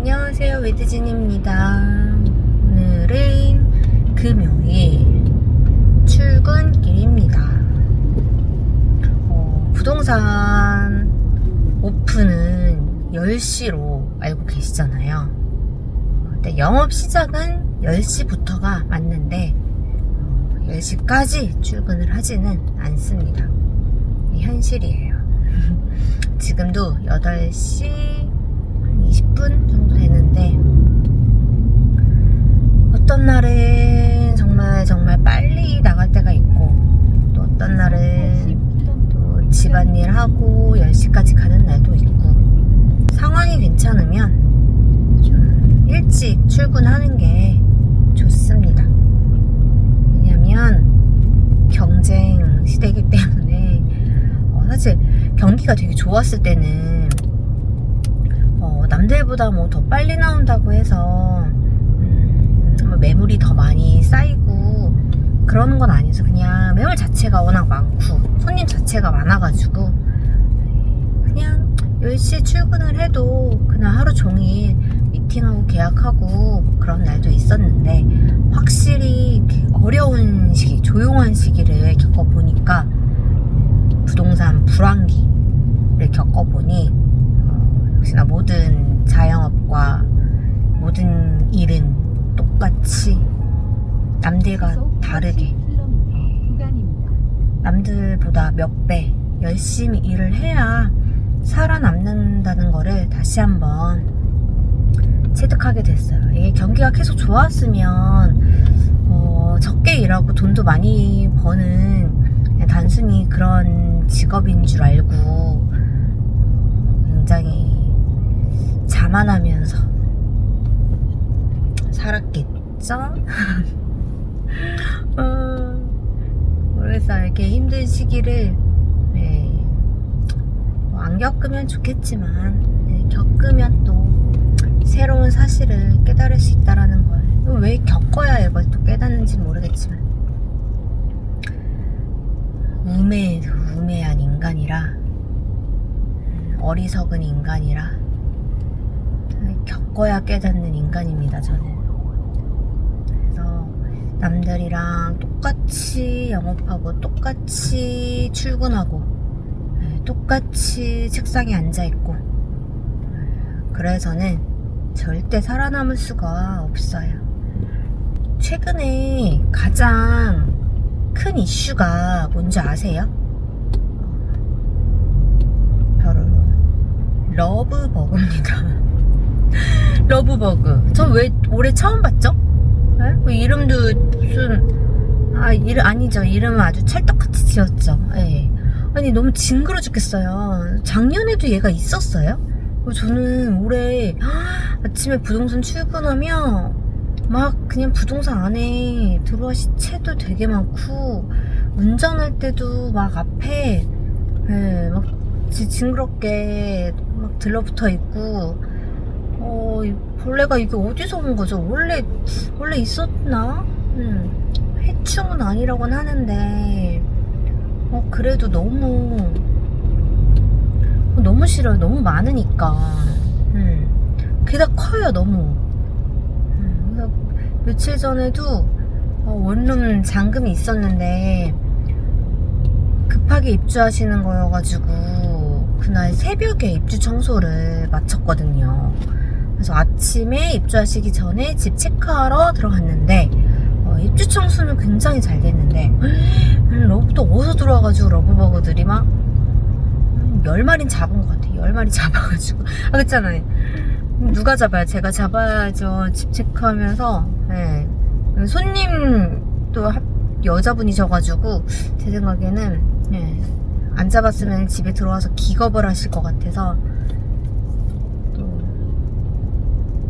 안녕하세요, 외드진입니다. 오늘은 금요일 출근길입니다. 부동산 오픈은 10시로 알고 계시잖아요. 근데 영업 시작은 10시부터가 맞는데 10시까지 출근을 하지는 않습니다. 현실이에요. 지금도 8시 20분 정도 되는데 어떤 날은 정말 빨리 나갈 때가 있고 또 어떤 날은 또 집안일 하고 10시까지 가는 날도 있고 상황이 괜찮으면 좀 일찍 출근하는 게 좋습니다. 왜냐면 경쟁 시대이기 때문에 사실 경기가 되게 좋았을 때는 남들보다 더 빨리 나온다고 해서 매물이 더 많이 쌓이고 그러는 건 아니어서 그냥 매물 자체가 워낙 많고 손님 자체가 많아가지고 그냥 10시에 출근을 해도 그날 하루 종일 미팅하고 계약하고 그런 날도 있었는데 확실히 어려운 시기, 조용한 시기를 겪어보니까 부동산 불황기를 겪어보니 역시나 모든 자영업과 모든 일은 똑같이 남들과 다르게 남들보다 몇 배 열심히 일을 해야 살아남는다는 거를 다시 한번 체득하게 됐어요. 이게 경기가 계속 좋았으면 적게 일하고 돈도 많이 버는 단순히 그런 직업인 줄 알고 굉장히 자만하면서 살았겠죠? 그래서 이렇게 힘든 시기를 안 겪으면 좋겠지만 겪으면 또 새로운 사실을 깨달을 수 있다라는 걸 왜 겪어야 이걸 또 깨닫는지 모르겠지만 우매한 인간이라 어리석은 인간이라 겪어야 깨닫는 인간입니다, 저는. 그래서 남들이랑 똑같이 영업하고 똑같이 출근하고 똑같이 책상에 앉아있고 그래서는 절대 살아남을 수가 없어요. 최근에 가장 큰 이슈가 뭔지 아세요? 바로 러브버그입니다. 러브버그. 저 왜 올해 처음 봤죠? 이름도 무슨 아니죠. 이름은 아주 찰떡같이 지었죠. 네. 아니 너무 징그러 죽겠어요. 작년에도 얘가 있었어요? 저는 올해 아침에 부동산 출근하면 막 그냥 부동산 안에 들어와 시체도 되게 많고 운전할 때도 막 앞에 막 징그럽게 막 들러붙어 있고 벌레가 이게 어디서 온 거죠? 원래 있었나? 해충은 아니라고는 하는데 그래도 너무 싫어요. 너무 많으니까 게다가 커요. 너무. 그래서 며칠 전에도 원룸 잔금이 있었는데 급하게 입주하시는 거여가지고 그날 새벽에 입주 청소를 마쳤거든요. 그래서 아침에 입주하시기 전에 집 체크하러 들어갔는데 입주 청소는 굉장히 잘 됐는데 또 어디서 들어와가지고 러브버그들이 막 10마리는 잡은 것 같아요. 10마리 잡아가지고 그랬잖아요. 누가 잡아요? 제가 잡아야죠. 집 체크하면서 손님도 여자분이셔가지고 제 생각에는 안 잡았으면 집에 들어와서 기겁을 하실 것 같아서 또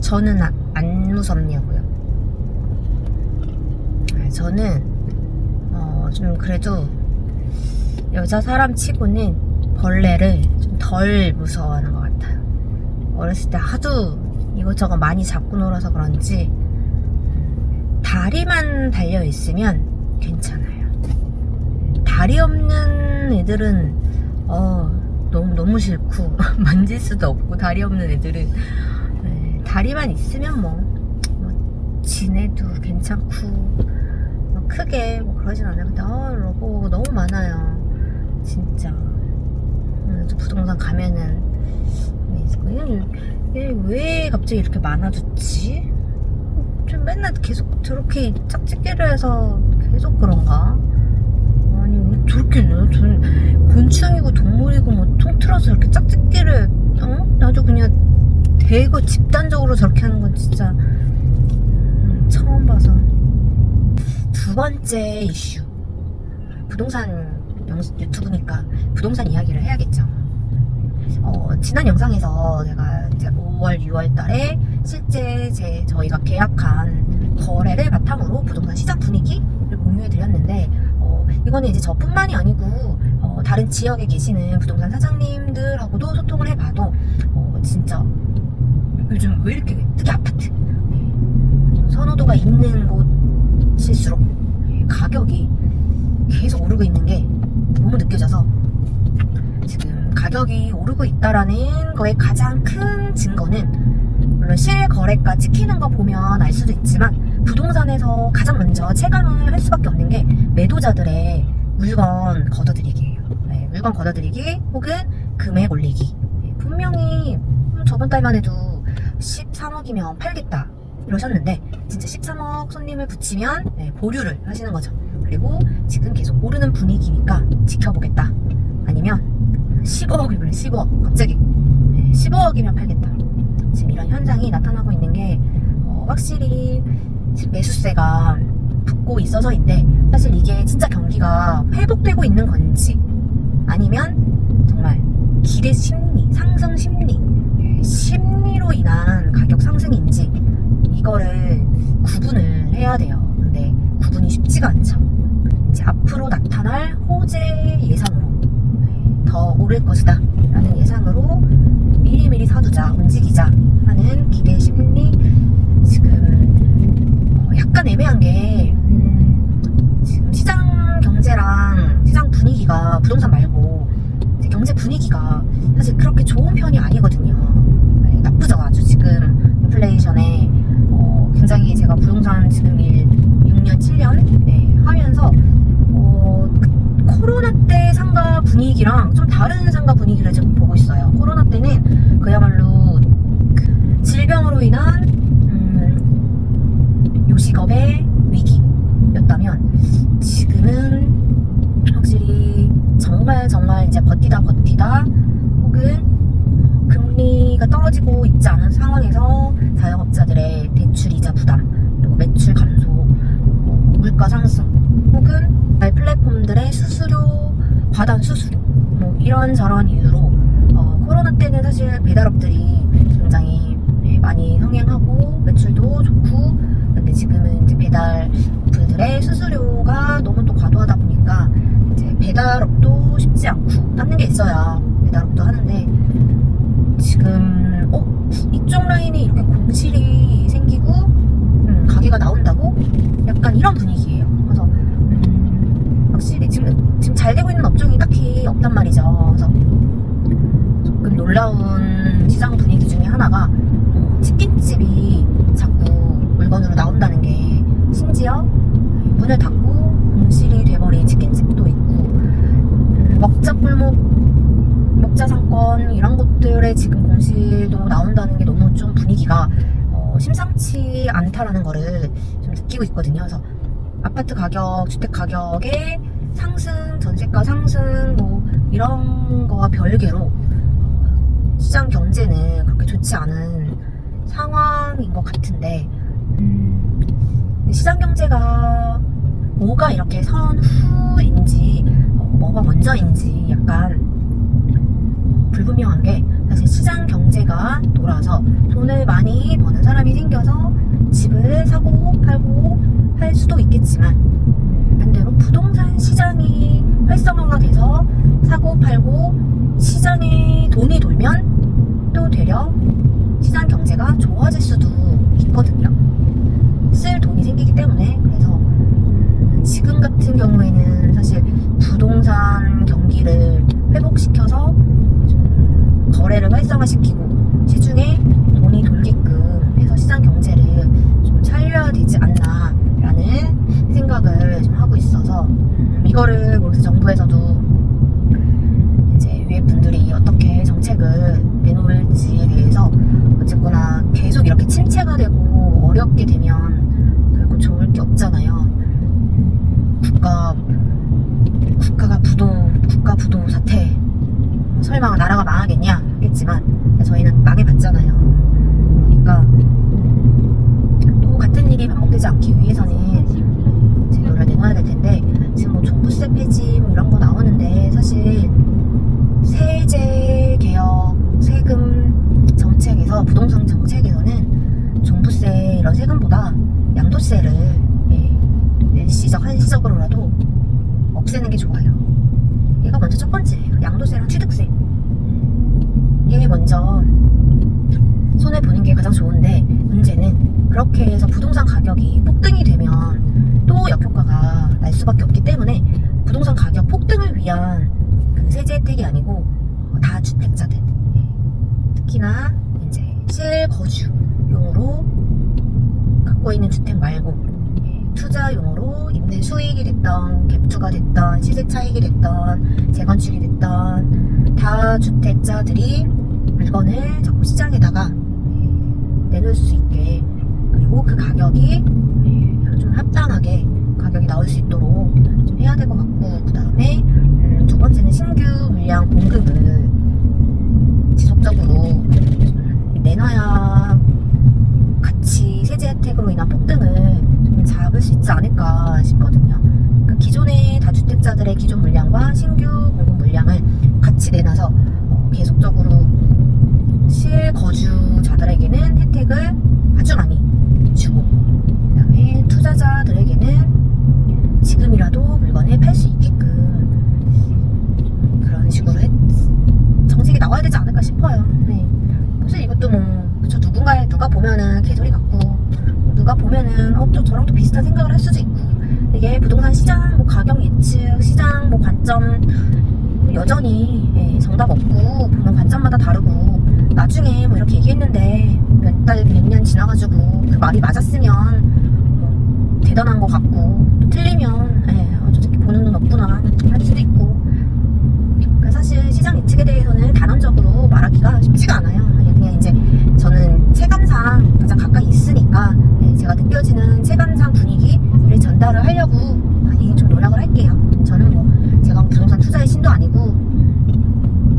저는 안 무섭냐고요. 저는 좀 그래도 여자 사람 치고는 벌레를 좀 덜 무서워하는 것 같아요. 어렸을 때 하도 이것저것 많이 잡고 놀아서 그런지 다리만 달려있으면 괜찮아요. 다리 없는 애들은 너무 싫고 만질 수도 없고 다리 없는 애들은 자리만 있으면 뭐 지내도 괜찮고 뭐 크게 뭐 그러진 않아요. 근데 로고 너무 많아요 진짜. 그래서 부동산 가면은 얘 왜 갑자기 이렇게 많아졌지? 좀 맨날 계속 저렇게 짝짓기를 해서 계속 그런가? 아니 왜 저렇게 저는 곤충이고 동물이고 뭐 통틀어서 이렇게 짝짓기를 나도 그냥 대거 집단적으로 저렇게 하는 건 진짜 처음 봐서. 두 번째 이슈, 부동산 유튜브니까 부동산 이야기를 해야겠죠. 지난 영상에서 제가 이제 5월, 6월 달에 실제 저희가 계약한 거래를 바탕으로 부동산 시장 분위기를 공유해 드렸는데, 이거는 이제 저뿐만이 아니고 다른 지역에 계시는 부동산 사장님들하고도 소통을 해봐도 진짜 요즘 왜 이렇게 특히 아파트 선호도가 있는 곳일수록 가격이 계속 오르고 있는 게 너무 느껴져서, 지금 가격이 오르고 있다라는 거에 가장 큰 증거는 물론 실거래가 찍히는 거 보면 알 수도 있지만, 부동산에서 가장 먼저 체감을 할 수밖에 없는 게 매도자들의 물건 걷어들이기예요. 물건 걷어들이기 혹은 금액 올리기. 분명히 저번 달만 해도 13억이면 팔겠다 이러셨는데 진짜 13억 손님을 붙이면 보류를 하시는 거죠. 그리고 지금 계속 오르는 분위기니까 지켜보겠다, 아니면 15억이면 15억 갑자기 15억이면 팔겠다. 지금 이런 현상이 나타나고 있는 게 확실히 지금 매수세가 붙고 있어서인데, 사실 이게 진짜 경기가 회복되고 있는 건지 아니면 정말 기대 심리, 상승 심리로 인한 가격 상승인지 이거를 구분을 해야 돼요. 근데 구분이 쉽지가 않죠. 이제 앞으로 나타날 호재 예상으로 더 오를 것이다 라는 예상으로 미리미리 사두자, 움직이자 하는 기대 심리. 지금 약간 애매한 게 지금 시장 경제랑 시장 분위기가, 부동산 말고 경제 분위기가 사실 그렇게 좋은 편이 아니거든요. 나쁘죠. 아주 지금 인플레이션에 굉장히, 제가 부동산 지금 6년 7년 하면서 코로나 때 상가 분위기랑 좀 다른 상가 분위기를 지금 보고 있어요. 코로나 때는 그야말로 질병으로 인한 요식업의 위기였다면, 지금은 확실히 정말 이제 버티다 혹은 금리가 떨어지고 있지 않은 상황에서 자영업자들의 대출 이자 부담, 그리고 매출 감소, 물가 상승, 혹은 플랫폼들의 수수료, 과단 수수료, 뭐 이런저런 이유로 코로나 때는 사실 배달업들이 굉장히 많이 흥행하고 매출도 좋고, 근데 지금은 이제 배달 어플들의 수수료가 너무 또 과도하다 보니까 이제 배달업도 쉽지 않고, 남는 게 있어야 배달업도 하는데, 지금 이쪽 라인에 이렇게 공실이 생기고 가게가 나온다고? 약간 이런 분위기예요. 그래서 확실히 지금 잘 되고 있는 업종이 딱히 없단 말이죠. 그래서 조금 놀라운 시장 분위기 중에 하나가 치킨집이 자꾸 물건으로 나온다는 게, 심지어 문을 닫고 공실이 돼버린 치킨집도 있고, 먹자 상권 이런 곳들에 지금 공실도 나온다는 게 너무 좀 분위기가 심상치 않다라는 거를 좀 느끼고 있거든요. 그래서 아파트 가격, 주택 가격의 상승, 전세가 상승 뭐 이런 거와 별개로 시장 경제는 그렇게 좋지 않은 상황인 것 같은데, 시장 경제가 뭐가 이렇게 선후인지 뭐가 먼저인지 약간 불분명한 게, 사실 시장 경제가 돌아서 돈을 많이 버는 사람이 생겨서 집을 사고 팔고 할 수도 있겠지만, 반대로 부동산 시장이 활성화가 돼서 사고 팔고 시장에 돈이 돌면 또 되려 시장 경제가 좋아질 수도 있거든요. 쓸 돈이 생기기 때문에. 그래서 지금 같은 경우에는 사실 부동산 경기를 회복시켜서 좀 거래를 활성화시키고 시중에 돈이 돌게끔 부동산 정책에서는 종부세 이런 세금보다 양도세를 일시적 한시적으로라도 없애는 게 좋아요. 얘가 먼저 첫 번째예요. 양도세랑 취득세. 얘 먼저 손해 보는 게 가장 좋은데, 문제는 그렇게 해서 부동산 가격이 폭등이 되면 또 역효과가 날 수밖에 없기 때문에, 부동산 가격 폭등을 위한 그 세제 혜택이 아니고 다주택자들, 특히나 이제 실거주용으로 갖고 있는 주택 말고 투자용으로 임대 수익이 됐던 갭투가 됐던 시세 차익이 됐던 재건축이 됐던 다주택자들이 물건을 자꾸 시장에다가 내놓을 수 있게, 그리고 그 가격이 좀 합당하게 가격이 나올 수 있도록 좀 해야 될 것 같고, 그 다음에 두 번째는 신규 물량 공급을 지속적으로 내놔야 같이 세제 혜택으로 인한 폭등을 좀 잡을 수 있지 않을까 싶거든요. 그러니까 기존의 다주택자들의 기존 물량과 신규 공급 물량을 같이 내놔서 계속적으로 실거주자들에게는 혜택을 아주 많이 주고, 그 다음에 투자자들에게는 지금이라도 물건을 팔 수 있게끔 그런 식으로 정책이 나와야 되지 않을까 싶어요. 네. 사실 이것도 누가 보면은 개소리 같고, 누가 보면은 또 저랑 또 비슷한 생각을 할 수도 있고, 이게 부동산 시장 뭐 가격 예측, 시장 뭐 관점 여전히 정답 없고, 보는 관점마다 다르고, 나중에 뭐 이렇게 얘기했는데 몇 달, 몇 년 지나가지고 그 말이 맞았으면 뭐 대단한 것 같고, 또 틀리면 저 새끼 보는 눈 없구나 할 수도 있고. 그러니까 사실 시장 예측에 대해서는 단언적으로 말하기가 쉽지가 않아요. 그냥 이제 저는 체감상 가장 가까이 있으니까 제가 느껴지는 체감상 분위기를 전달을 하려고 많이 좀 노력을 할게요. 저는 뭐 제가 부동산 투자의 신도 아니고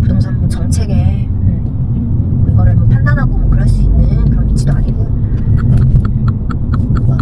부동산 뭐 정책에 뭐 이거를 뭐 판단하고 뭐 그럴 수 있는 그런 위치도 아니고. 와.